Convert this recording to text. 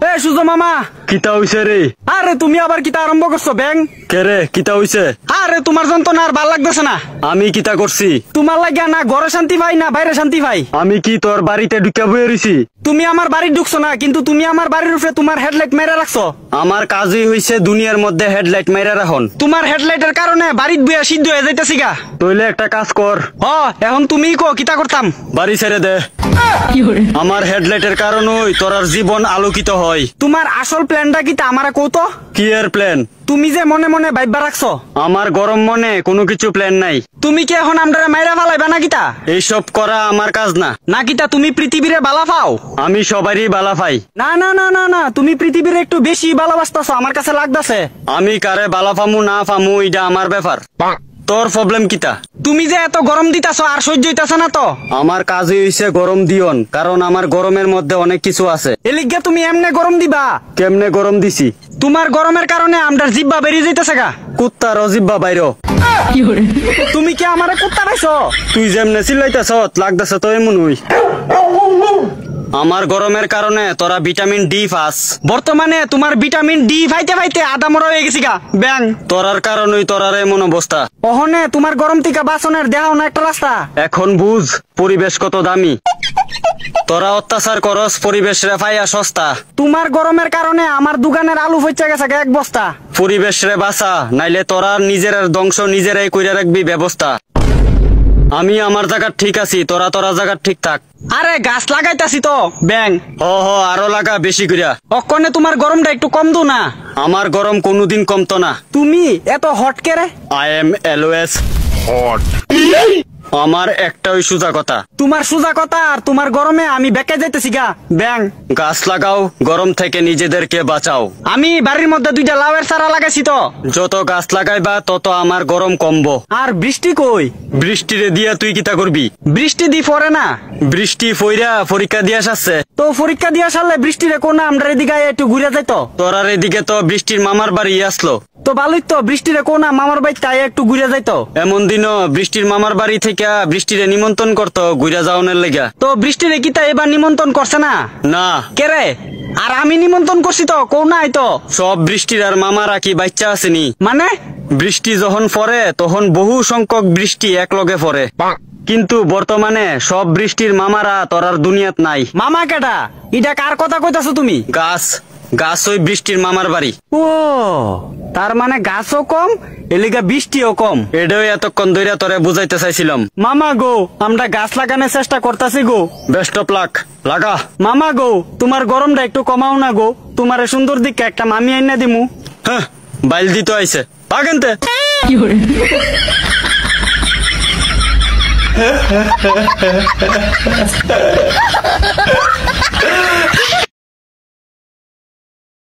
এ সুজো মামা কিতা হইছে রে? আরে তুমি আবার কিতা আরম্ভ করছো ব্যাং? কে রে কিতা হইছে? আরে তোমার যন্ত্রণা আর ভাল লাগতেছে না। আমি কিতা করছি? তোমার লাগিয়া না ঘরে শান্তি পাই না বাইরে শান্তি পাই। আমি কি তোর বাড়িতে ঢুকে বয়ে রইছি? তুমি আমার বাড়ি ঢুকছো না, কিন্তু তুমি আমার বাড়ির উপরে তোমার হেডলাইট মেরে রাখছো। আমার কাজই হইছে দুনিয়ার মধ্যে হেডলাইট মাইরা রাখুন। তোমার হেডলাইটের কারণে বাড়ির বইয়া সিদ্ধ হয়ে যাইতেছি গা। তইলে একটা কাজ কর। এখন তুমিই কো কিতা করতাম? বাড়ি ছেড়ে দে। আমার হেডলাইটের কারণেই তোর জীবন আলোকিত হয়। তোমার আসল প্ল্যানটা কিতা আমারে কও তো? কি এর প্ল্যান? তুমি যে মনে মনে ভাইবা রাখছো। আমার গরম মনে কোনো কিছু প্ল্যান নাই। তুমি কি এখন আমরারে মাইরা ফালাইবা না কিতা? এইসব করা আমার কাজ না। না কিতা তুমি পৃথিবীরে বালা পাও? আমি সবারই বালা পাই। না না না না না, তুমি পৃথিবীরে একটু বেশি ভালোবাসতাছো আমার কাছে লাগতাছে। আমি কারে বালা পামু না পামু এটা আমার ব্যাপার। তোর প্রবলেম কিতা? তুমি যে এত গরম দিতাছো আর সহ্য হইতাছে না তো? আমার কাজই হইছে গরম দিয়ন, কারণ আমার গরমের মধ্যে অনেক কিছু আছে। এলিগা তুমি এমনে গরম দিবা? কেমনে গরম দিছি? তোমার গরমের কারণে আমরার জিব্বা বেরিয়ে যাইতেছে গা। কুত্তার জিব্বা বাইর। তুমি কি আমারে কুত্তা পাইছো? তুই যেমনে চিল্লাইতাছ লাগতেছে তো এমন হই। আমার গরমের কারণে তোরা ভিটামিন ডি পাস। বর্তমানে তোমার ভিটামিন ডি ফাইতে ফাইতে আদা মরা হয়ে গেছি গা ব্যাং। তোরার কারণেই তোরার এমন অবস্থা। ওহনে তোমার গরম থেকে বাঁচনের দেখাও না একটা রাস্তা। এখন বুঝ পরিবেশ কত দামি। তোরা অত্যাচার করস পরিবেশ রে পাইয়া সস্তা। তোমার গরমের কারণে আমার দোকানের আলু ফইচা গেছে এক বস্তা। পরিবেশ রে বাঁচা, নাইলে তোরা নিজের ধ্বংস নিজেরাই কইরা রাখবি ব্যবস্থা। আমি আমার জায়গা ঠিক আছি, তোরা তোরা জায়গা ঠিক থাক। আরে গাছ লাগাইতাছি তো ব্যাং। আরো লাগা বেশি করিয়া। অক্ষণে তোমার গরমটা একটু কম দো না। আমার গরম কোনোদিন কমতো না। তুমি এত হট কে রে? I am always hot. আমার একটাই সোজা কথা। তোমার সোজা কথা আর তোমার গরমে আমি বেঁকে যাইতেছি গা ব্যাং। গাছ লাগাও, গরম থেকে নিজেদেরকে বাঁচাও। আমি বাড়ির মধ্যে দুইটা লাউয়ের চারা লাগাইছি তো। যত গাছ লাগাইবা তত আমার গরম কমবো। আর বৃষ্টি কই? বৃষ্টিরে দিয়া তুই কিতা করবি? বৃষ্টি দি পরে না। বৃষ্টি ফইরা পরীক্ষা দিয়া আসছে তো পরীক্ষা দিয়া সারলে বৃষ্টিরে কোনা আমরা এদিকে একটু ঘুরে যাইতো। তোরার এদিকে তো বৃষ্টির মামার বাড়ি আসলো। তো ভালোই তো, বৃষ্টিরে কোনা মামার বাড়ি তাই একটু ঘুরে যাইতো। এমন দিনও বৃষ্টির মামার বাড়ি থেকে বৃষ্টিরে নিমন্ত্রণ করতো ঘুরে যাওয়ার লেগা। তো বৃষ্টিরে কি তা এবার নিমন্ত্রণ করছে না? না। কে রে? আর আমি নিমন্ত্রণ করছি তো কোন নাই তো। সব বৃষ্টির আর মামারা কি বাচ্চা আসেনি? মানে বৃষ্টি যখন পড়ে তখন বহু সংখ্যক বৃষ্টি এক লগে পড়ে, কিন্তু বর্তমানে সব বৃষ্টির মামারা তোরার দুনিয়াত নাই। মামা কেটা? এটা কার কথা কইতাছো তুমি? গাছ গাছ ওই বৃষ্টির মামার বাড়ি। ও তার মানে গাছও কম এলিগা বৃষ্টিও কম। এটাই এতক্ষণ ধরে তোরে বুঝাইতে চাইছিলাম। মামা গো আমরা গাছ লাগানোর চেষ্টা করতেছি গো। বেস্ট অফ লাক, লাগা। মামা গো তোমার গরমটা একটু কমাও না গো, তোমার সুন্দর দিকে একটা মামি আইনা দিমু। হ্যাঁ বাইল দিতে আইছে পাগেনতে। Ha ha ha ha ha ha ha.